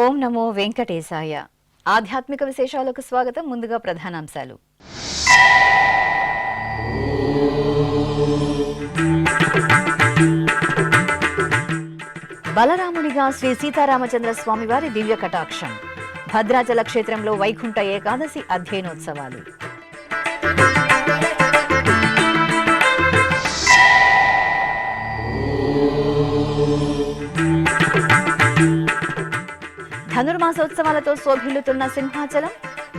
ఓం నమో వెంకటేశాయ. ఆధ్యాత్మిక విశేషాలకు స్వాగతం. ముందుగా ప్రధానాంశాలు. బలరామునిగా శ్రీ సీతారామచంద్ర స్వామివారి దివ్య కటాక్షం. భద్రాచల క్షేత్రంలో వైకుంఠ ఏకాదశి అధ్యయనోత్సవాలు. ధనుర్మాసోత్సవాలతో శోభిల్లుతున్న సింహాచలం.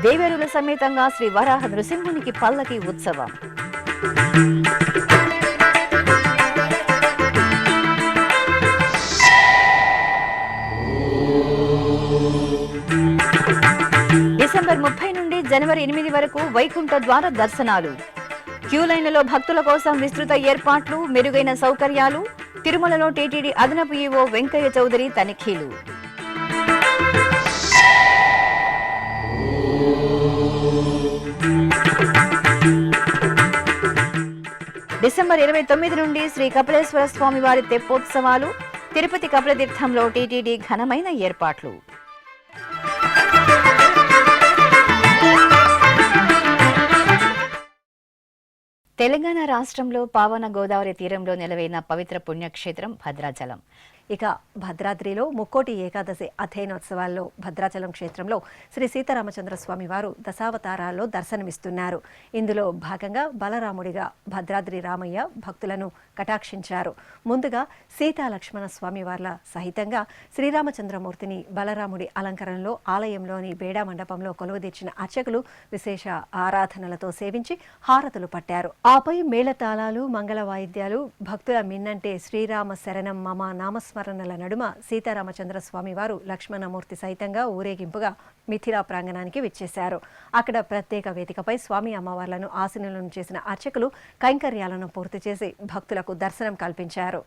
దేవేరుల సమేతంగా శ్రీ వరాహ నృసింహునికి పల్లకి ఉత్సవం. డిసెంబర్ 30 నుండి జనవరి 8 వరకు వైకుంఠ ద్వార దర్శనాలు. క్యూలైన్లలో భక్తుల కోసం విస్తృత ఏర్పాట్లు, మెరుగైన సౌకర్యాలు. తిరుమలలో టీటీడీ అదనపు ఈవో వెంకయ్య చౌదరి తనిఖీలు. డిసెంబర్ 29 నుండి శ్రీ కపిలేశ్వర స్వామి వారి తెప్పోత్సవాలు. తిరుపతి కపిలతీర్థంలో టీటీడీ ఘనమైన ఏర్పాట్లు. తెలంగాణ రాష్ట్రంలో పావన గోదావరి తీరంలో నెలవైన పవిత్ర పుణ్యక్షేత్రం భద్రాచలం. ఇక భద్రాద్రిలో ముక్కోటి ఏకాదశి అధ్యయనోత్సవాల్లో భద్రాచలం క్షేత్రంలో శ్రీ సీతారామచంద్ర స్వామి వారు దశావతారాల్లో దర్శనమిస్తున్నారు. ఇందులో భాగంగా బలరాముడిగా భద్రాద్రి రామయ్య భక్తులను కటాక్షించారు. ముందుగా సీతా లక్ష్మణ స్వామి వార్ల సహితంగా శ్రీరామచంద్రమూర్తిని బలరాముడి అలంకరణలో ఆలయంలోని బేడా మండపంలో కొలువుదీర్చిన అర్చకులు విశేష ఆరాధనలతో సేవించి హారతులు పట్టారు. ఆపై మేళతాళాలు, మంగళ వాయిద్యాలు, భక్తుల మిన్నంటే శ్రీరామ శరణం మమ నామస్మరణల నడుమ సీతారామచంద్ర స్వామి వారు లక్ష్మణమూర్తి సైతంగా ఊరేగింపుగా మిథిలా ప్రాంగణానికి విచ్చేశారు. అక్కడ ప్రత్యేక వేదికపై స్వామి అమ్మవార్లను ఆసీనులను చేసిన అర్చకులు కైంకర్యాలను పూర్తి చేసి భక్తులకు దర్శనం కల్పించారు.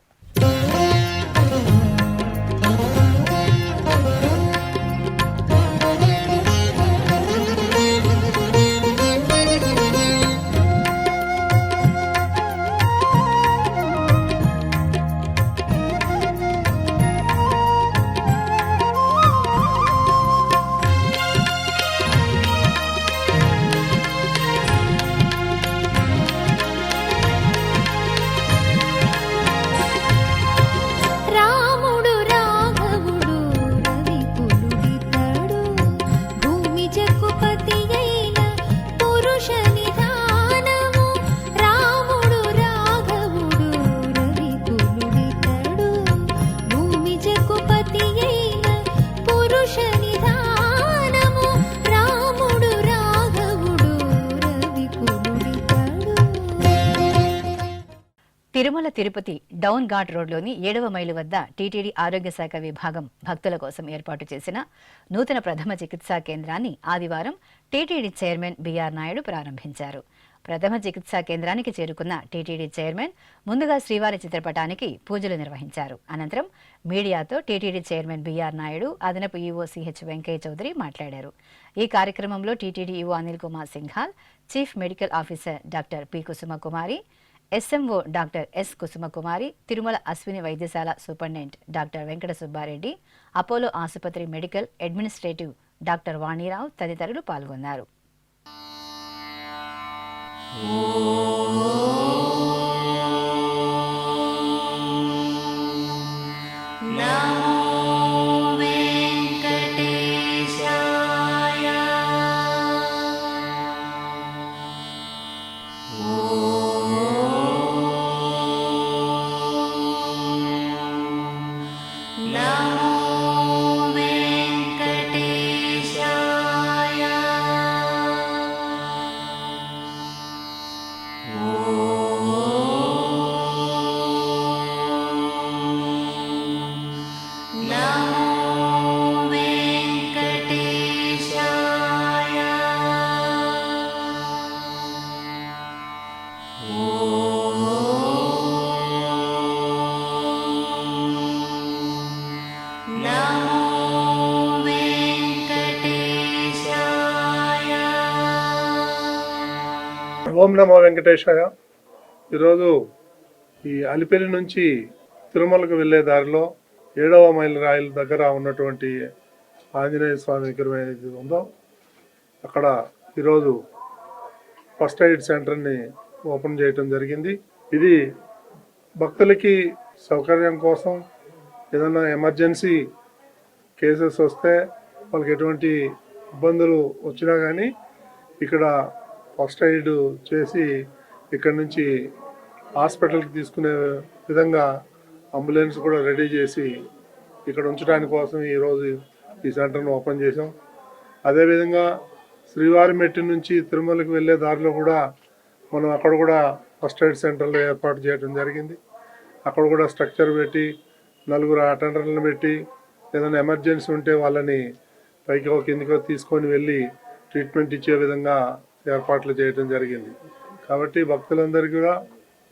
తిరుమల తిరుపతి డౌన్ ఘాట్ రోడ్లోని 7వ మైలు వద్ద టీటీడీ ఆరోగ్య శాఖ విభాగం భక్తుల కోసం ఏర్పాటు చేసిన నూతన ప్రథమ చికిత్సా కేంద్రాన్ని ఆదివారం టీటీడీ చైర్మన్ బిఆర్ నాయుడు ప్రారంభించారు. ప్రథమ చికిత్సా కేంద్రానికి చేరుకున్న టీటీడీ చైర్మన్ ముందుగా శ్రీవారి చిత్రపటానికి పూజలు నిర్వహించారు. అనంతరం మీడియాతో టీటీడీ చైర్మన్ బిఆర్ నాయుడు, అదనపు ఈవో సిహెచ్ వెంకయ్య చౌదరి మాట్లాడారు. ఈ కార్యక్రమంలో TTD EO Anil Kumar Singhal, chief medical officer doctor P Kusumakumari, SMO doctor S Kusumakumari, Tirumala Ashwini వైద్యశాల superintendent doctor Venkata Subbareddy, Apollo ఆసుపత్రి మెడికల్ అడ్మినిస్ట్రేటివ్ డాక్టర్ వాణిరావు తదితరులు పాల్గొన్నారు. ఓం నమో వెంకటేశాయ. ఈరోజు ఈ అలిపిరి నుంచి తిరుమలకు వెళ్ళే దారిలో 7వ మైలు రాయిల దగ్గర ఉన్నటువంటి ఆంజనేయ స్వామి విగ్రహం ఏదైతే ఉందో అక్కడ ఈరోజు ఫస్ట్ ఎయిడ్ సెంటర్ని ఓపెన్ చేయడం జరిగింది. ఇది భక్తులకి సౌకర్యం కోసం ఏదైనా ఎమర్జెన్సీ కేసెస్ వస్తే వాళ్ళకి ఎటువంటి ఇబ్బందులు వచ్చినా కానీ ఇక్కడ ఫస్ట్ ఎయిడ్ చేసి ఇక్కడ నుంచి హాస్పిటల్కి తీసుకునే విధంగా అంబులెన్స్ కూడా రెడీ చేసి ఇక్కడ ఉంచడానికి కోసం ఈరోజు ఈ సెంటర్ను ఓపెన్ చేసాం. అదేవిధంగా శ్రీవారి మెట్టి నుంచి తిరుమలకి వెళ్ళే దారిలో కూడా మనం అక్కడ కూడా ఫస్ట్ ఎయిడ్ సెంటర్లు ఏర్పాటు చేయడం జరిగింది. అక్కడ కూడా స్ట్రక్చర్ పెట్టి 4 అటెండర్లను పెట్టి ఏదైనా ఎమర్జెన్సీ ఉంటే వాళ్ళని పైకో కిందికో తీసుకొని వెళ్ళి ట్రీట్మెంట్ ఇచ్చే విధంగా ఏర్పాట్లు చేయడం జరిగింది. కాబట్టి భక్తులందరికీ కూడా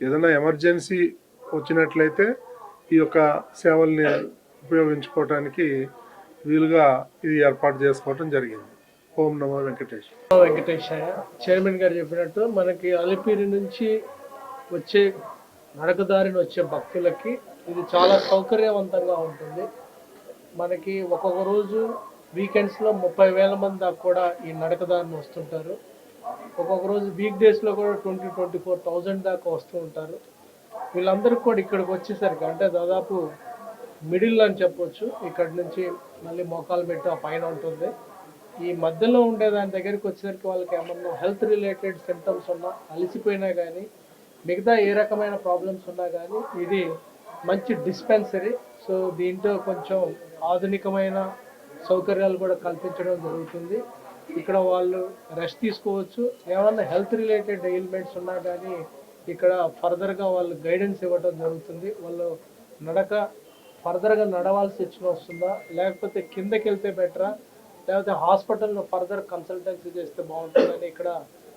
ఏదైనా ఎమర్జెన్సీ వచ్చినట్లయితే ఈ యొక్క సేవల్ని ఉపయోగించుకోవడానికి వీలుగా ఇది ఏర్పాటు చేసుకోవడం జరిగింది. ఓం నమో వెంకటేశాయ. చైర్మన్ గారు చెప్పినట్టు మనకి అలిపిరి నుంచి వచ్చే నడకదారిని వచ్చే భక్తులకి ఇది చాలా సౌకర్యవంతంగా ఉంటుంది. మనకి ఒక్కొక్క రోజు వీకెండ్స్లో 30,000 మంది దాకా కూడా ఈ నడకదారిని వస్తుంటారు. ఒక్కొక్క రోజు వీక్ డేస్లో కూడా 24,000 దాకా వస్తూ ఉంటారు. వీళ్ళందరికీ కూడా ఇక్కడికి వచ్చేసరికి అంటే దాదాపు మిడిల్ అని చెప్పొచ్చు. ఇక్కడి నుంచి మళ్ళీ మోకాలు పెట్టి ఆ పైన ఉంటుంది. ఈ మధ్యలో ఉండే దాని దగ్గరికి వచ్చేసరికి వాళ్ళకి ఏమన్నా హెల్త్ రిలేటెడ్ సిమ్టమ్స్ ఉన్నా, అలసిపోయినా కానీ, మిగతా ఏ రకమైన ప్రాబ్లమ్స్ ఉన్నా కానీ ఇది మంచి డిస్పెన్సరీ. సో దీంట్లో కొంచెం ఆధునికమైన సౌకర్యాలు కూడా కల్పించడం జరుగుతుంది. ఇక్కడ వాళ్ళు రెస్ట్ తీసుకోవచ్చు. ఏమన్నా హెల్త్ రిలేటెడ్ ఎయిల్మెంట్స్ ఉన్నా కానీ ఇక్కడ ఫర్దర్గా వాళ్ళు గైడెన్స్ ఇవ్వడం జరుగుతుంది. వాళ్ళు ఫర్దర్గా నడవాల్సి వస్తుందా, లేకపోతే కిందకి వెళ్తే బెటరా, లేకపోతే హాస్పిటల్లో ఫర్దర్ కన్సల్టెన్సీ చేస్తే బాగుంటుందని ఇక్కడ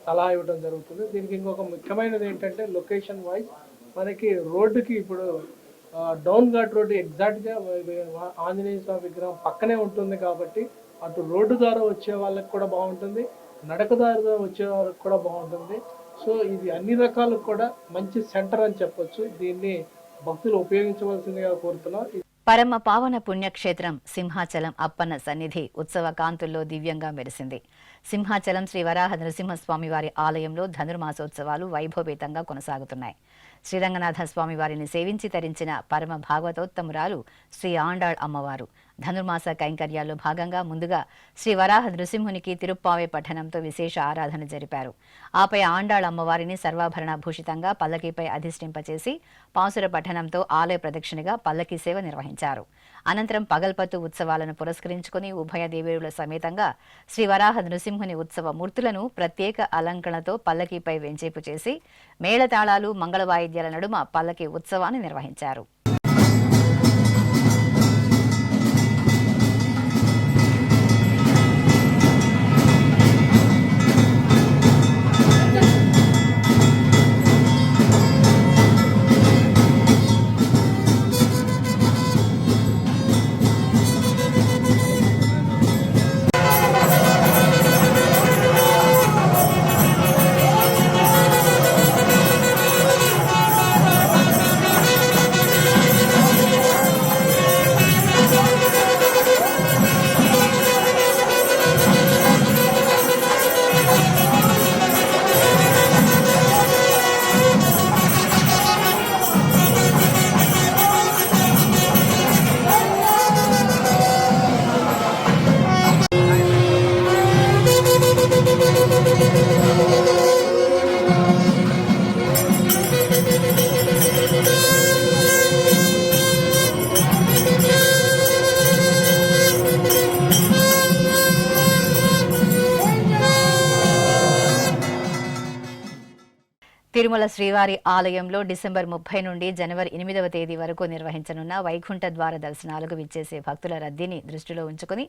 సలహా ఇవ్వడం జరుగుతుంది. దీనికి ఇంకొక ముఖ్యమైనది ఏంటంటే లొకేషన్ వైజ్ మనకి రోడ్డుకి ఇప్పుడు డౌన్ ఘాట్ రోడ్డు ఎగ్జాక్ట్గా ఆంజనేయ స్వామి విగ్రహం పక్కనే ఉంటుంది. కాబట్టి అటు రోడ్డు ద్వారా వచ్చే వాళ్ళకి కూడా బాగుంటుంది, నడకదారి ద్వారా వచ్చే వాళ్ళకి కూడా బాగుంటుంది. సో ఇది అన్ని రకాలకు కూడా మంచి సెంటర్ అని చెప్పొచ్చు. దీన్ని భక్తులు ఉపయోగించవలసిందిగా కోరుతున్నాం. పరమ పావన పుణ్యక్షేత్రం సింహాచలం అప్పన్న సన్నిధి ఉత్సవ కాంతుల్లో దివ్యంగా మెరిసింది. సింహాచలం శ్రీ వరాహ నృసింహస్వామి వారి ఆలయంలో ధనుర్మాసోత్సవాలు వైభవపేతంగా కొనసాగుతున్నాయి. శ్రీరంగనాథ స్వామి వారిని సేవించి తరించిన పరమ భాగవతోత్తమురాలు శ్రీ ఆండాళ్ అమ్మవారు ధనుర్మాస కైంకర్యాల్లో భాగంగా ముందుగా శ్రీ వరాహ నృసింహునికి తిరుప్పావే పఠనంతో విశేష ఆరాధన జరిపారు. ఆపై ఆండాళ్ అమ్మవారిని సర్వాభరణ భూషితంగా పల్లకీపై అధిష్ఠింపచేసి పాసుర పఠనంతో ఆలయ ప్రదక్షిణగా పల్లకీ సేవ నిర్వహించారు. అనంతరం పగల్పత్తు ఉత్సవాలను పురస్కరించుకుని ఉభయ దేవేరుల సమేతంగా శ్రీ వరాహ నృసింహుని ఉత్సవ మూర్తులను ప్రత్యేక అలంకరణతో పల్లకీపై వెంచేపు చేసి మేళతాళాలు మంగళవాయిద్యాల నడుమ పల్లకీ ఉత్సవాన్ని నిర్వహించారు. తిరుమల శ్రీవారి ఆలయంలో డిసెంబర్ 30 నుండి జనవరి 8వ తేదీ వరకు నిర్వహించనున్న వైకుంఠ ద్వార దర్శనాలకు విచ్చేసే భక్తుల రద్దీని దృష్టిలో ఉంచుకుని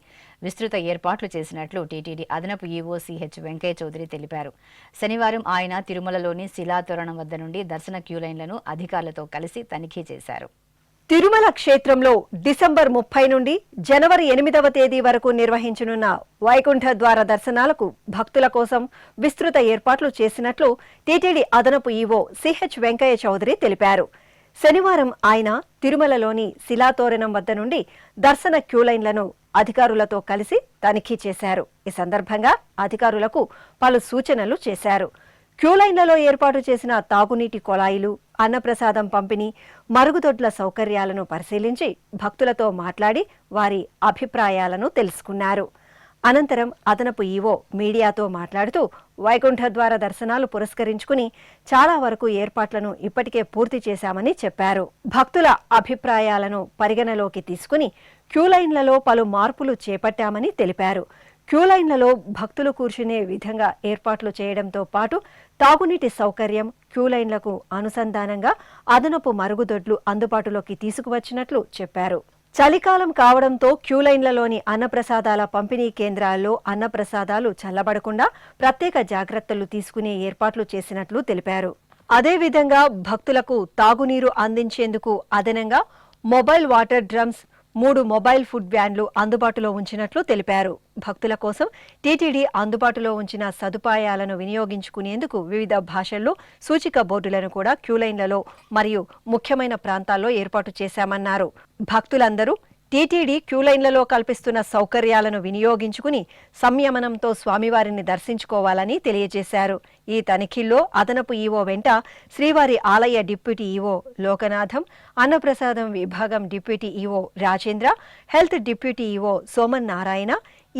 విస్తృత ఏర్పాట్లు చేసినట్లు టీటీడీ అదనపు ఈవో సిహెచ్ వెంకయ్య చౌదరి తెలిపారు. శనివారం ఆయన తిరుమలలోని శిలాతోరణం వద్ద నుండి దర్శన క్యూలైన్లను అధికారులతో కలిసి తనిఖీ చేశారు. తిరుమల క్షేత్రంలో డిసెంబర్ 30 నుండి జనవరి 8వ తేదీ వరకు నిర్వహించనున్న వైకుంఠ ద్వార దర్శనాలకు భక్తుల కోసం విస్తృత ఏర్పాట్లు చేసినట్లు టీటీడీ అదనపు ఈవో సిహెచ్ వెంకయ్య చౌదరి తెలిపారు. శనివారం ఆయన తిరుమలలోని శిలాతోరణం వద్ద నుండి దర్శన క్యూలైన్లను అధికారులతో కలిసి తనిఖీ చేశారు. ఈ సందర్భంగా అధికారులకు పలు సూచనలు చేశారు. క్యూలైన్లలో ఏర్పాటు చేసిన తాగునీటి కొళాయిలు, అన్నప్రసాదం పంపిణీ, మరుగుదొడ్ల సౌకర్యాలను పరిశీలించి భక్తులతో మాట్లాడి వారి అభిప్రాయాలను తెలుసుకున్నారు. అనంతరం అదనపు ఈవో మీడియాతో మాట్లాడుతూ వైకుంఠ ద్వార దర్శనాలు పురస్కరించుకుని చాలా వరకు ఏర్పాట్లను ఇప్పటికే పూర్తి చేశామని చెప్పారు. భక్తుల అభిప్రాయాలను పరిగణలోకి తీసుకుని క్యూలైన్లలో పలు మార్పులు చేపట్టామని తెలిపారు. క్యూలైన్లలో భక్తులు కూర్చునే విధంగా ఏర్పాట్లు చేయడంతో పాటు తాగునీటి సౌకర్యం, క్యూలైన్లకు అనుసంధానంగా అదనపు మరుగుదొడ్లు అందుబాటులోకి తీసుకువచ్చినట్లు చెప్పారు. చలికాలం కావడంతో క్యూలైన్లలోని అన్నప్రసాదాల పంపిణీ కేంద్రాల్లో అన్నప్రసాదాలు చల్లబడకుండా ప్రత్యేక జాగ్రత్తలు తీసుకునే ఏర్పాట్లు చేసినట్లు తెలిపారు. అదేవిధంగా భక్తులకు తాగునీరు అందించేందుకు అదనంగా mobile water drums, 3 mobile food వ్యాన్లు అందుబాటులో ఉంచినట్లు తెలిపారు. భక్తుల కోసం టీటీడీ అందుబాటులో ఉంచిన సదుపాయాలను వినియోగించుకునేందుకు వివిధ భాషల్లో సూచిక బోర్డులను కూడా క్యూలైన్లలో మరియు ముఖ్యమైన ప్రాంతాల్లో ఏర్పాటు చేశామన్నారు. భక్తులందరూ టీటీడీ క్యూలైన్లలో కల్పిస్తున్న సౌకర్యాలను వినియోగించుకుని సంయమనంతో స్వామివారిని దర్శించుకోవాలని తెలియజేశారు. ఈ తనిఖీల్లో అదనపు ఈవో వెంట శ్రీవారి ఆలయ డిప్యూటీ ఈవో లోకనాథం, అన్నప్రసాదం విభాగం deputy EO Rajendra, health deputy EO Soman Narayana,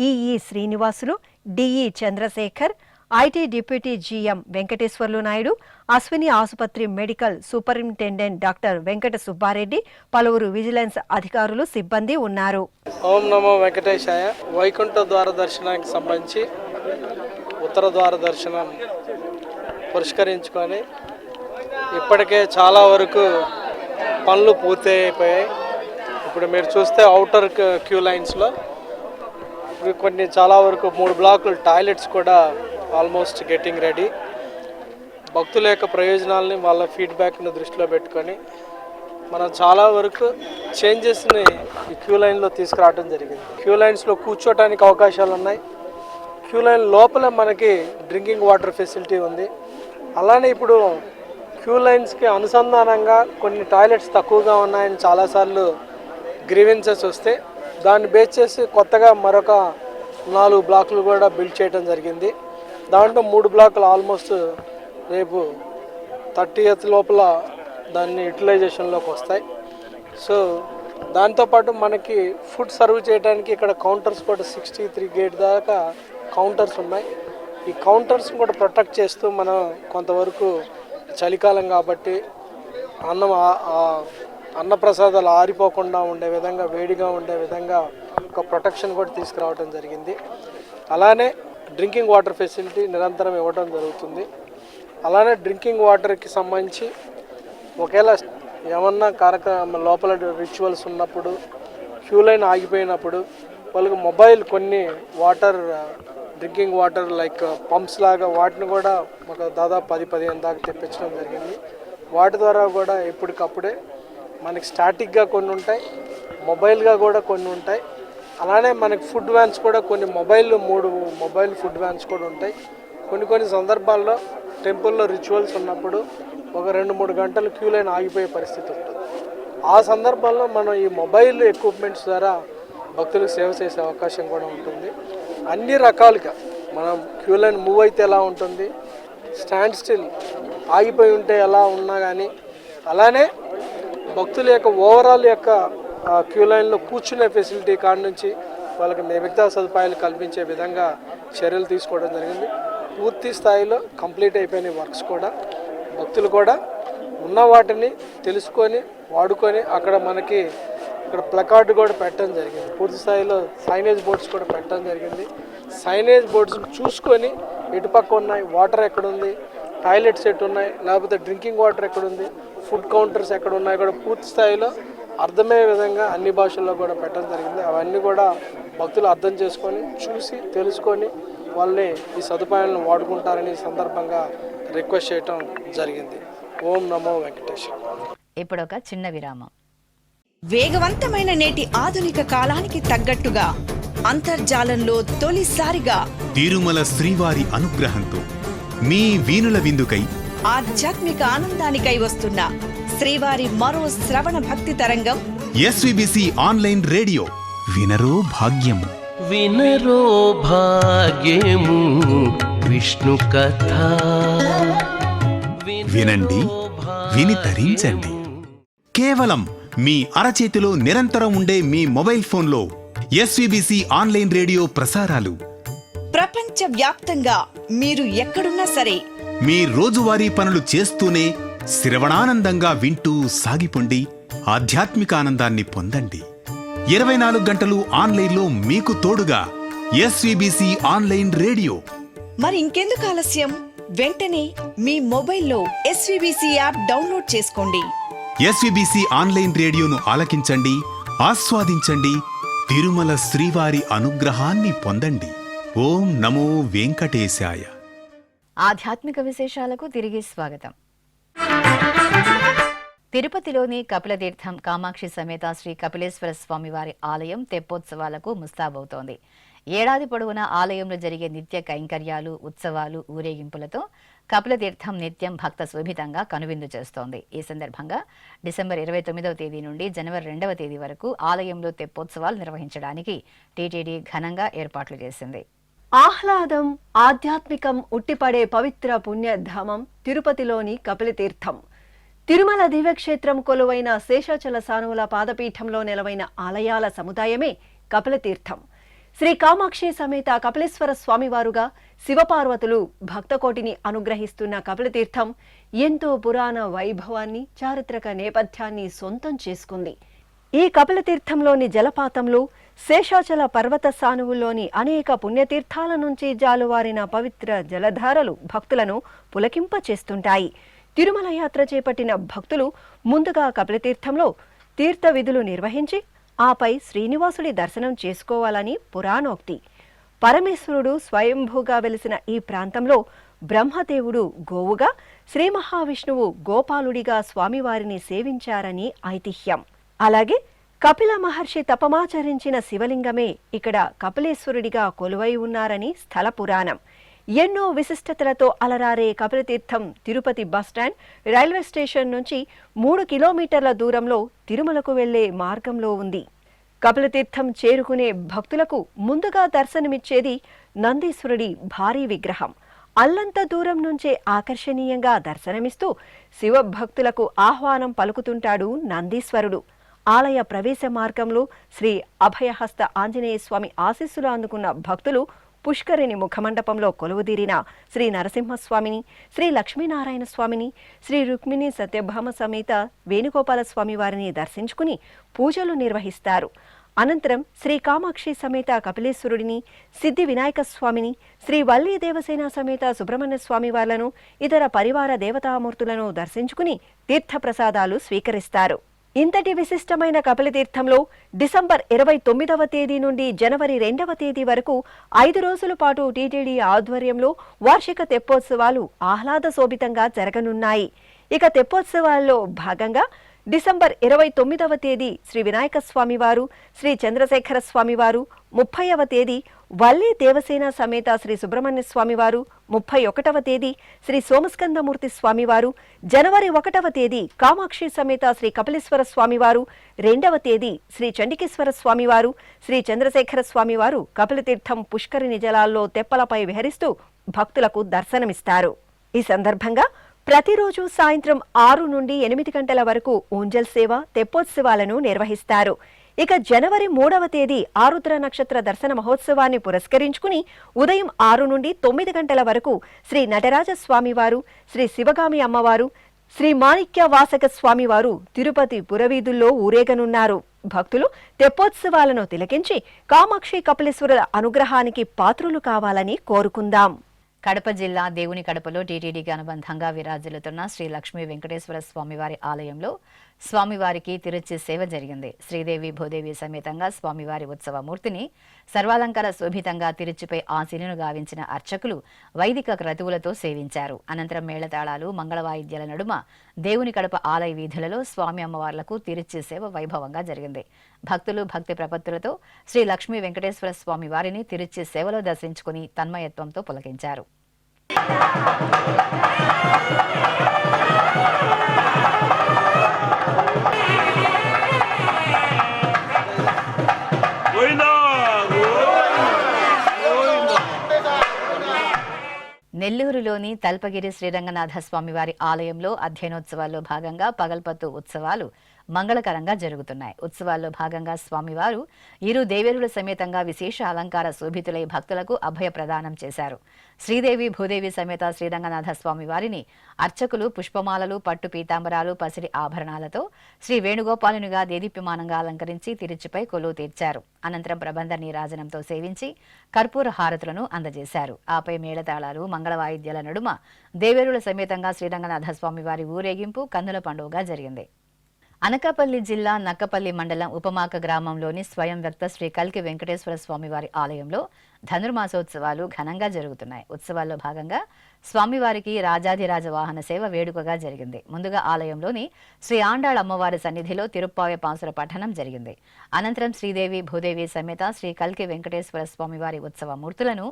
EE Srinivasulu, DE Chandrasekhar, IT deputy GM Venkateswarlu Naidu, Ashwini ఆసుపత్రి medical superintendent doctor Venkata Subbareddy, పలువురు విజిలెన్స్ అధికారులు, సిబ్బంది ఉన్నారు. ఓం నమో వెంకటేశాయ. వైకుంఠ ద్వార దర్శనానికి సంబంధించి ఉత్తర ద్వార దర్శనం పురస్కరించుకొని ఇప్పటికే చాలా వరకు పనులు పూర్తి అయిపోయాయి. ఇప్పుడు మీరు చూస్తే అవుటర్ క్యూ లైన్స్లో కొన్ని చాలా వరకు 3 బ్లాకులు టాయిలెట్స్ కూడా ఆల్మోస్ట్ గెట్టింగ్ రెడీ. భక్తుల యొక్క ప్రయోజనాలని, వాళ్ళ ఫీడ్బ్యాక్ని దృష్టిలో పెట్టుకొని మనం చాలా వరకు చేంజెస్ని ఈ క్యూ లైన్లో తీసుకురావడం జరిగింది. క్యూ లైన్స్లో కూర్చోటానికి అవకాశాలు ఉన్నాయి. క్యూ లైన్ లోపల మనకి డ్రింకింగ్ వాటర్ ఫెసిలిటీ ఉంది. అలానే ఇప్పుడు క్యూ లైన్స్కి అనుసంధానంగా కొన్ని టాయిలెట్స్ తక్కువగా ఉన్నాయని చాలాసార్లు గ్రీవెన్సెస్ వస్తే దాన్ని బేస్ చేసి కొత్తగా మరొక 4 బ్లాకులు కూడా బిల్డ్ చేయడం జరిగింది. దాంట్లో 3 బ్లాకులు ఆల్మోస్ట్ రేపు 30th లోపల దాన్ని యూటిలైజేషన్లోకి వస్తాయి. సో దాంతోపాటు మనకి ఫుడ్ సర్వ్ చేయడానికి ఇక్కడ కౌంటర్స్ కూడా 63 గేట్ దాకా కౌంటర్స్ ఉన్నాయి. ఈ కౌంటర్స్ కూడా ప్రొటెక్ట్ చేస్తూ మనం కొంతవరకు చలికాలం కాబట్టి అన్నప్రసాదాలు ఆరిపోకుండా ఉండే విధంగా, వేడిగా ఉండే విధంగా ఒక ప్రొటెక్షన్ కూడా తీసుకురావడం జరిగింది. అలానే డ్రింకింగ్ వాటర్ ఫెసిలిటీ నిరంతరం ఇవ్వడం జరుగుతుంది. అలానే డ్రింకింగ్ వాటర్కి సంబంధించి ఒకవేళ ఏమన్నా కార్యక్రమం లోపల రిచువల్స్ ఉన్నప్పుడు, క్యూ లైన్ ఆగిపోయినప్పుడు వాళ్ళకి మొబైల్ కొన్ని water, drinking water like pumps లాగా వాటిని కూడా మాకు దాదాపు 10-15 దాకా తెప్పించడం జరిగింది. వాటి ద్వారా కూడా ఎప్పటికప్పుడే మనకి స్టాటిక్గా కొన్ని ఉంటాయి, మొబైల్గా కూడా కొన్ని ఉంటాయి. అలానే మనకి ఫుడ్ వ్యాన్స్ కూడా కొన్ని 3 మొబైల్ ఫుడ్ వ్యాన్స్ కూడా ఉంటాయి. కొన్ని సందర్భాల్లో టెంపుల్లో రిచువల్స్ ఉన్నప్పుడు ఒక 2-3 గంటలు క్యూ లైన్ ఆగిపోయే పరిస్థితి ఉంటుంది. ఆ సందర్భంలో మనం ఈ మొబైల్ ఎక్విప్మెంట్స్ ద్వారా భక్తులకు సేవ చేసే అవకాశం కూడా ఉంటుంది. అన్ని రకాలుగా మనం క్యూ లైన్ మూవ్ అయితే ఎలా ఉంటుంది, స్టాండ్ స్టిల్ ఆగిపోయి ఉంటే ఎలా ఉన్నా కానీ, అలానే భక్తుల యొక్క ఓవరాల్ యొక్క క్యూ లైన్లో కూర్చునే ఫెసిలిటీ కాడ నుంచి వాళ్ళకి మిగతా సదుపాయాలు కల్పించే విధంగా చర్యలు తీసుకోవడం జరిగింది. పూర్తి స్థాయిలో కంప్లీట్ అయిపోయిన వర్క్స్ కూడా భక్తులు కూడా ఉన్న వాటిని తెలుసుకొని వాడుకొని అక్కడ మనకి ఇక్కడ ప్లకార్డు కూడా పెట్టడం జరిగింది. పూర్తి స్థాయిలో సైనేజ్ బోర్డ్స్ కూడా పెట్టడం జరిగింది. సైనేజ్ బోర్డ్స్ చూసుకొని ఎటుపక్క ఉన్నాయి, వాటర్ ఎక్కడుంది, టాయిలెట్స్ ఎటు ఉన్నాయి, లేకపోతే డ్రింకింగ్ వాటర్ ఎక్కడుంది, ఫుడ్ కౌంటర్స్ ఎక్కడ ఉన్నాయి కూడా పూర్తి స్థాయిలో అర్థమయ్యే విధంగా అన్ని భాషల్లో కూడా పెట్టడం జరిగింది. అవన్నీ కూడా భక్తులు అర్థం చేసుకొని, చూసి, తెలుసుకొని వాళ్ళని ఈ సదుపాయాలను వాడుకుంటారని సందర్భంగా రిక్వెస్ట్ చేయటం జరిగింది. ఓం నమో వెంకటేశ్వర. ఇప్పుడు ఒక చిన్న విరామం. వేగవంతమైన నేటి ఆధునిక కాలానికి తగ్గట్టుగా అంతర్జాలంలో తొలిసారిగా తిరుమల శ్రీవారి అనుగ్రహంతో మీ వీణుల విందుకై ఆధ్యాత్మిక ఆనందానికై వస్తున్న శ్రీవారి మరో శ్రవణ భక్తి తరంగం ఎస్విబిసి ఆన్లైన్ రేడియో వినరో భాగ్యము. వినరో భాగ్యము విష్ణు కథ. వినండి, విని తరించండి. కేవలం మీ అరచేతిలో నిరంతరం ఉండే మీ మొబైల్ ఫోన్లో ఎస్విబిసి ఆన్లైన్ రేడియో ప్రసారాలు ప్రపంచ వ్యాప్తంగా మీరు ఎక్కడున్నా సరే మీ రోజువారీ పనులు చేస్తూనే శ్రవణానందంగా వింటూ సాగిపోండి, ఆధ్యాత్మిక ఆనందాన్ని పొందండి. 24 గంటలు ఆన్లైన్లో మీకు తోడుగా ఎస్విబిసి ఆన్లైన్ రేడియో. మరి ఇంకెందుకు ఆలస్యం? వెంటనే మీ మొబైల్లో ఎస్విబిసి యాప్ డౌన్లోడ్ చేసుకోండి. ఎస్విబిసి ఆన్లైన్ రేడియోను ఆలకించండి, ఆస్వాదించండి, తిరుమల శ్రీవారి అనుగ్రహాన్ని పొందండి. ఓం నమో వెంకటేశాయ. ఆధ్యాత్మిక విశేషాలకు తిరిగి స్వాగతం. తిరుపతిలోని కపిలతీర్థం కామాక్షి సమేత శ్రీ కపిలేశ్వర స్వామివారి ఆలయం తెప్పోత్సవాలకు ముస్తాబవుతోంది. ఏడాది పొడవునా ఆలయంలో జరిగే నిత్య కైంకర్యాలు, ఉత్సవాలు, ఊరేగింపులతో కపిలతీర్థం నిత్యం భక్త శోభితంగా కనువిందు చేస్తోంది. ఈ సందర్భంగా డిసెంబర్ 29వ తేదీ నుండి జనవరి 2వ తేదీ వరకు ఆలయంలో తెప్పోత్సవాలు నిర్వహించడానికి టీటీడీ ఘనంగా ఏర్పాట్లు చేసింది. ఆహ్లాదం, ఆధ్యాత్మికం ఉట్టిపడే పవిత్ర పుణ్యధామం తిరుపతిలోని కపిలతీర్థం. తిరుమల దివ్యక్షేత్రం కొలువైన శేషాచల సానువుల పాదపీఠంలో నెలవైన ఆలయాల సముదాయమే కపిలతీర్థం. శ్రీ కామాక్షి సమేత కపిలేశ్వర స్వామివారుగా శివపార్వతులు భక్తకోటిని అనుగ్రహిస్తున్న కపిలతీర్థం ఎంతో పురాణ వైభవాన్ని, చారిత్రక నేపథ్యాన్ని సొంతం చేసుకుంది. ఈ కపిలతీర్థంలోని జలపాతంలో శేషాచల పర్వత సానువుల్లోని అనేక పుణ్యతీర్థాల నుంచి జాలువారిన పవిత్ర జలధారలు భక్తులను పులకింపచేస్తుంటాయి. తిరుమల యాత్ర చేపట్టిన భక్తులు ముందుగా కపిలతీర్థంలో తీర్థ విధులు నిర్వహించి ఆపై శ్రీనివాసుడి దర్శనం చేసుకోవాలని పురాణోక్తి. పరమేశ్వరుడు స్వయంభూగా వెలిసిన ఈ ప్రాంతంలో బ్రహ్మదేవుడు గోవుగా, శ్రీ మహావిష్ణువు గోపాలుడిగా స్వామివారిని సేవించారని ఐతిహ్యం. అలాగే కపిల మహర్షి తపమాచరించిన శివలింగమే ఇక్కడ కపిలేశ్వరుడిగా కొలువై ఉన్నారని స్థల పురాణం. ఎన్నో విశిష్టతలతో అలరారే Kapilatheertham Tirupati bus stand, railway station నుంచి 3 కిలోమీటర్ల దూరంలో తిరుమలకు వెళ్లే మార్గంలో ఉంది. కపిలతీర్థం చేరుకునే భక్తులకు ముందుగా దర్శనమిచ్చేది నందీశ్వరుడి భారీ విగ్రహం. అల్లంత దూరం నుంచే ఆకర్షణీయంగా దర్శనమిస్తూ శివభక్తులకు ఆహ్వానం పలుకుతుంటాడు నందీశ్వరుడు. ఆలయ ప్రవేశ మార్గంలో శ్రీ అభయహస్త ఆంజనేయ స్వామి ఆశీస్సులు అందుకున్న భక్తులు పుష్కరిణి ముఖమండపంలో కొలువుదీరిన శ్రీ నరసింహస్వామిని, శ్రీ లక్ష్మీనారాయణ స్వామిని, శ్రీ రుక్మిణి సత్యభామ సమేత వేణుగోపాల స్వామి వారిని దర్శించుకుని పూజలు నిర్వహిస్తారు. అనంతరం శ్రీ కామాక్షి సమేత కపిలేశ్వరుడిని, సిద్ధి వినాయక స్వామిని, శ్రీ వల్లీ దేవసేన సమేత సుబ్రహ్మణ్య స్వామి వార్లను, ఇతర పరివార దేవతామూర్తులను దర్శించుకుని తీర్థప్రసాదాలు స్వీకరిస్తారు. ఇంతటి విశిష్టమైన కపిలతీర్థంలో డిసెంబర్ 29వ తేదీ నుండి జనవరి 2వ తేదీ వరకు 5 రోజుల పాటు టీటీడీ ఆధ్వర్యంలో వార్షిక తెప్పోత్సవాలు ఆహ్లాద శోభితంగా జరగనున్నాయి. ఇక తెప్పోత్సవాల్లో భాగంగా డిసెంబర్ 29వ తేదీ శ్రీ వినాయక స్వామివారు, శ్రీ చంద్రశేఖర స్వామివారు, 30వ తేదీ వల్లీ దేవసేన సమేత శ్రీ సుబ్రహ్మణ్య స్వామివారు, 31వ తేదీ శ్రీ సోమస్కందమూర్తి స్వామివారు, జనవరి 1వ తేదీ కామాక్షి సమేత శ్రీ కపిలేశ్వర స్వామివారు, 2వ తేదీ శ్రీ చండికేశ్వర స్వామివారు, శ్రీ చంద్రశేఖర స్వామివారు కపిలతీర్థం పుష్కరిణి జలాల్లో తెప్పలపై విహరిస్తూ భక్తులకు దర్శనమిస్తారు. ఈ సందర్భంగా ప్రతిరోజు సాయంత్రం 6 నుండి 8 గంటల వరకు ఊంజల్ సేవ, తెప్పోత్సవాలను నిర్వహిస్తారు. ఇక జనవరి 3వ తేదీ ఆరుద్ర నక్షత్ర దర్శన మహోత్సవాన్ని పురస్కరించుకుని ఉదయం 6 నుండి 9 గంటల వరకు శ్రీ నటరాజ స్వామివారు, శ్రీ శివగామి అమ్మవారు, శ్రీ మాణిక్య వాసక స్వామివారు తిరుపతి పురవీధుల్లో ఊరేగనున్నారు. భక్తులు తెప్పోత్సవాలను తిలకించి కామాక్షి కపిలేశ్వరుల అనుగ్రహానికి పాత్రులు కావాలని కోరుకుందాం. కడప జిల్లా దేవుని కడపలో టీటీడీకి అనుబంధంగా విరాజిల్లుతున్న శ్రీ లక్ష్మీ వెంకటేశ్వర స్వామివారి ఆలయంలో స్వామివారికి తిరుచి సేవ జరిగింది. శ్రీదేవి భూదేవి సమేతంగా స్వామివారి ఉత్సవ మూర్తిని సర్వాలంకార శోభితంగా తిరుచిపై ఆశీనును గావించిన అర్చకులు వైదిక క్రతువులతో సేవించారు. అనంతరం మేళతాళాలు, మంగళవాయిద్యాల నడుమ దేవుని కడప ఆలయ వీధులలో స్వామి అమ్మవార్లకు తిరుచి సేవ వైభవంగా జరిగింది. భక్తులు భక్తి ప్రపత్తులతో శ్రీ లక్ష్మీ వెంకటేశ్వర స్వామి వారిని తిరుచి సేవలో దర్శించుకుని తన్మయత్వంతో పులకించారు. నెల్లూరులోని తల్పగిరి శ్రీరంగనాథ స్వామివారి ఆలయంలో అధ్యయనోత్సవాల్లో భాగంగా పగల్పత్తు ఉత్సవాలు మంగళకరంగా జరుగుతున్నాయి. ఉత్సవాల్లో భాగంగా స్వామివారు ఇరు దేవేరుల సమేతంగా విశేష అలంకార శోభితులై భక్తులకు అభయ ప్రదానం చేశారు. శ్రీదేవి భూదేవి సమేత శ్రీరంగనాథ స్వామివారిని అర్చకులు పుష్పమాలలు, పట్టు పీతాంబరాలు, పసిడి ఆభరణాలతో శ్రీ వేణుగోపాలునిగా దేదీప్యమానంగా అలంకరించి తిరుచిపై కొలువు తీర్చారు. అనంతరం ప్రబంధ నీరాజనంతో సేవించి కర్పూర హారతులను అందజేశారు. ఆపై మేళతాళాలు, మంగళవాయిద్యాల నడుమ దేవేరుల సమేతంగా శ్రీరంగనాథ స్వామివారి ఊరేగింపు కన్నుల పండుగగా జరిగింది. అనకాపల్లి జిల్లా నక్కపల్లి మండలం ఉపమాక గ్రామంలోని స్వయం వ్యక్త శ్రీ కల్కి వెంకటేశ్వర స్వామివారి ఆలయంలో ధనుర్మాసోత్సవాలు ఘనంగా జరుగుతున్నాయి. ఉత్సవాల్లో భాగంగా స్వామివారికి రాజాధిరాజ వాహన సేవ వేడుకగా జరిగింది. ముందుగా ఆలయంలోని శ్రీ ఆండాళ్ అమ్మవారి సన్నిధిలో తిరుప్పావె పాసుర పఠనం జరిగింది. అనంతరం శ్రీదేవి భూదేవి సమేత శ్రీ కల్కి వెంకటేశ్వర స్వామివారి ఉత్సవ మూర్తులను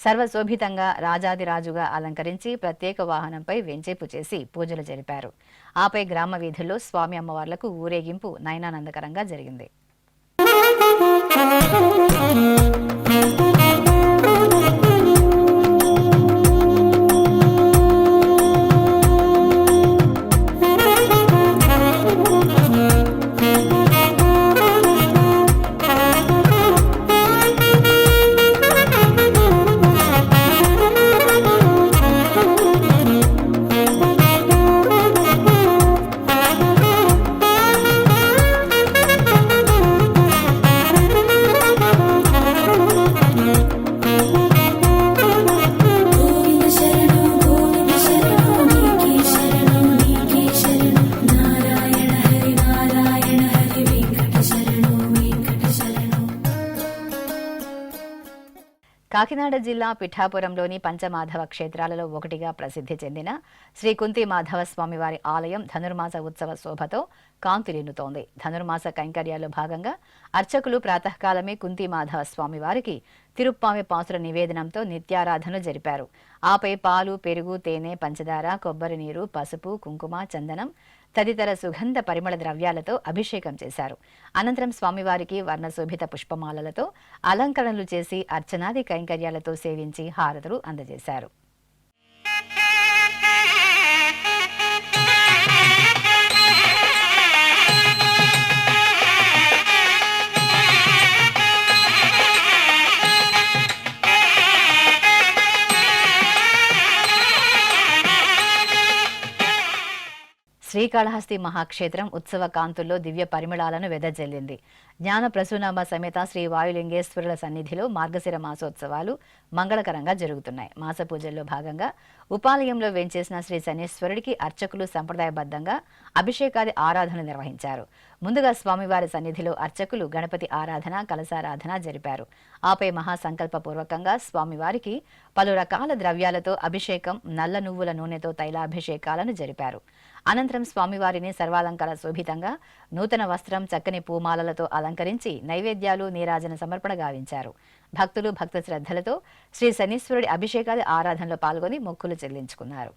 సర్వశోభితంగా రాజాదిరాజుగా అలంకరించి ప్రత్యేక వాహనంపై వెంచేపు చేసి పూజలు జరిపారు. ఆపై గ్రామ వీధుల్లో స్వామి అమ్మవార్లకు ఊరేగింపు నయనానందకరంగా జరిగింది. కాకినాడ జిల్లా పిఠాపురంలోని పంచమాధవ క్షేత్రాలలో ఒకటిగా ప్రసిద్ధి చెందిన శ్రీ కుంతి మాధవ స్వామివారి ఆలయం ధనుర్మాస ఉత్సవ శోభతో కాంతులిన్నుతోంది. ధనుర్మాస కైంకర్యాల్లో భాగంగా అర్చకులు ప్రాతకాలమే కుంతి మాధవ స్వామివారికి తిరుప్పావె పాసుర నివేదనంతో నిత్యారాధన జరిపారు. ఆపై పాలు, పెరుగు, తేనె, పంచదార, కొబ్బరి నీరు, పసుపు, కుంకుమ, చందనం తదితర సుగంధ పరిమళ ద్రవ్యాలతో అభిషేకం చేశారు. అనంతరం స్వామివారికి వర్ణశోభిత పుష్పమాలలతో అలంకరణలు చేసి అర్చనాది కైంకర్యాలతో సేవించి హారతులు అందజేశారు. శ్రీకాళహస్తి మహాక్షేత్రం ఉత్సవ కాంతుల్లో దివ్య పరిమళాలను వెదజల్లింది. జ్ఞాన ప్రసూనాంబ సమేత శ్రీ వాయులింగేశ్వరుల సన్నిధిలో మార్గశిర మాసోత్సవాలు మంగళకరంగా జరుగుతున్నాయి. మాస పూజల్లో భాగంగా ఉపాలయంలో వేంచేసిన శ్రీ శనీశ్వరుడికి అర్చకులు సంప్రదాయబద్ధంగా అభిషేకాది ఆరాధన నిర్వహించారు. ముందుగా స్వామివారి సన్నిధిలో అర్చకులు గణపతి ఆరాధన, కలశారాధన జరిపారు. ఆపై మహాసంకల్పపూర్వకంగా స్వామివారికి పలు రకాల ద్రవ్యాలతో అభిషేకం, నల్ల నువ్వుల నూనెతో తైలాభిషేకాలను జరిపారు. అనంతరం స్వామివారిని సర్వాలంకార శోభితంగా నూతన వస్త్రం, చక్కని పూమాలలతో అలంకరించి నైవేద్యాలు, నీరాజన సమర్పణ గావించారు. భక్తులు భక్త శ్రద్ధలతో శ్రీ శనీశ్వరుడి అభిషేకాది ఆరాధనలో పాల్గొని మొక్కులు చెల్లించుకున్నారు.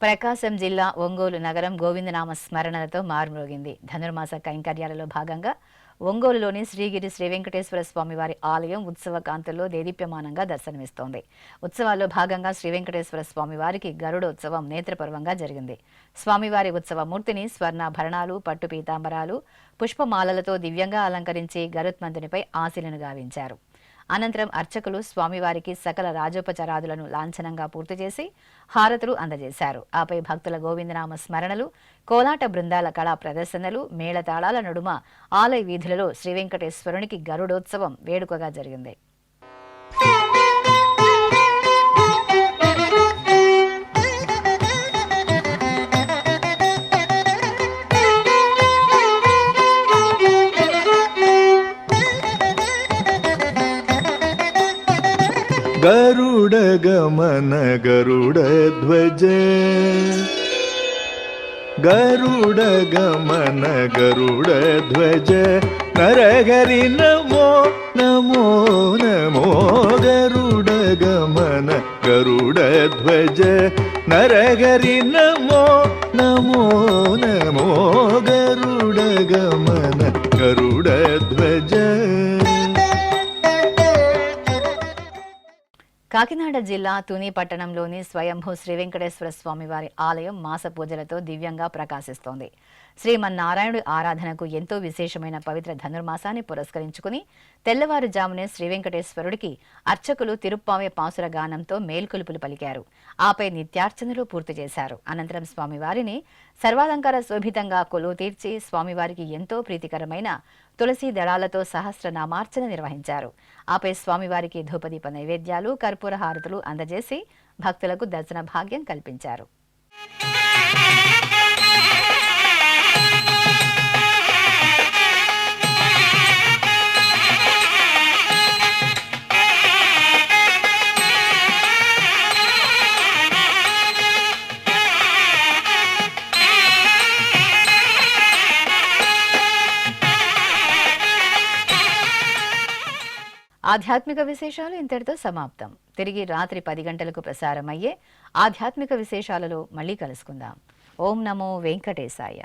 ప్రకాశం జిల్లా ఒంగోలు నగరం గోవిందనామ స్మరణలతో మారుమ్రోగింది. ధనుర్మాస కైంకర్యాలలో భాగంగా ఒంగోలులోని శ్రీగిరి శ్రీ వెంకటేశ్వర స్వామివారి ఆలయం ఉత్సవ కాంతుల్లో దేదీప్యమానంగా దర్శనమిస్తోంది. ఉత్సవాల్లో భాగంగా శ్రీ వెంకటేశ్వర స్వామివారికి గరుడోత్సవం నేత్రపర్వంగా జరిగింది. స్వామివారి ఉత్సవమూర్తిని స్వర్ణాభరణాలు, పట్టు పీతాంబరాలు, పుష్పమాలలతో దివ్యంగా అలంకరించి గరుత్మంతునిపై ఆశీలను గావించారు. అనంతరం అర్చకులు స్వామివారికి సకల రాజోపచారాదులను లాంఛనంగా పూర్తి చేసి హారతులు అందజేశారు. ఆపై భక్తుల గోవిందనామ స్మరణలు, కోలాట బృందాల కళా ప్రదర్శనలు, మేళతాళాల నడుమ ఆలయ వీధులలో శ్రీ వెంకటేశ్వరునికి గరుడోత్సవం వేడుకగా జరిగింది. गरुडगमन गरुडध्वज गरुडगमन गरुडध्वज नरहरि नमो नमो नमो गरुडगमन गरुडध्वज नरहरि नमो नमो नमो गरुडगमन गरुडध्वज. కాకినాడ జిల్లా తుని పట్టణంలోని స్వయంభూ శ్రీ వెంకటేశ్వర స్వామివారి ఆలయం మాస పూజలతో దివ్యంగా ప్రకాశిస్తోంది. శ్రీమన్నారాయణుడి ఆరాధనకు ఎంతో విశేషమైన పవిత్ర ధనుర్మాసాన్ని పురస్కరించుకుని తెల్లవారుజామునే శ్రీ వెంకటేశ్వరుడికి అర్చకులు తిరుప్పావె పాసుర గానంతో మేల్కొలుపులు పలికారు. ఆపై నిత్యార్చనలు పూర్తి చేశారు. అనంతరం స్వామివారిని సర్వాలంకార శోభితంగా కొలువు తీర్చి స్వామివారికి ఎంతో ప్రీతికరమైన తులసి దళాలతో సహస్రనామార్చన నిర్వహించారు. ఆపై స్వామివారికి ధూపదీప నైవేద్యాలు, కర్పూర హారతులు అందజేసి భక్తులకు దర్శన భాగ్యం కల్పించారు. ఆధ్యాత్మిక విశేషాలు ఇంతటితో సమాప్తం. తిరిగి రాత్రి 10 గంటలకు ప్రసారమయ్యే ఆధ్యాత్మిక విశేషాలలో మళ్ళీ కలుసుకుందాం. ఓం నమో వెంకటేశాయ.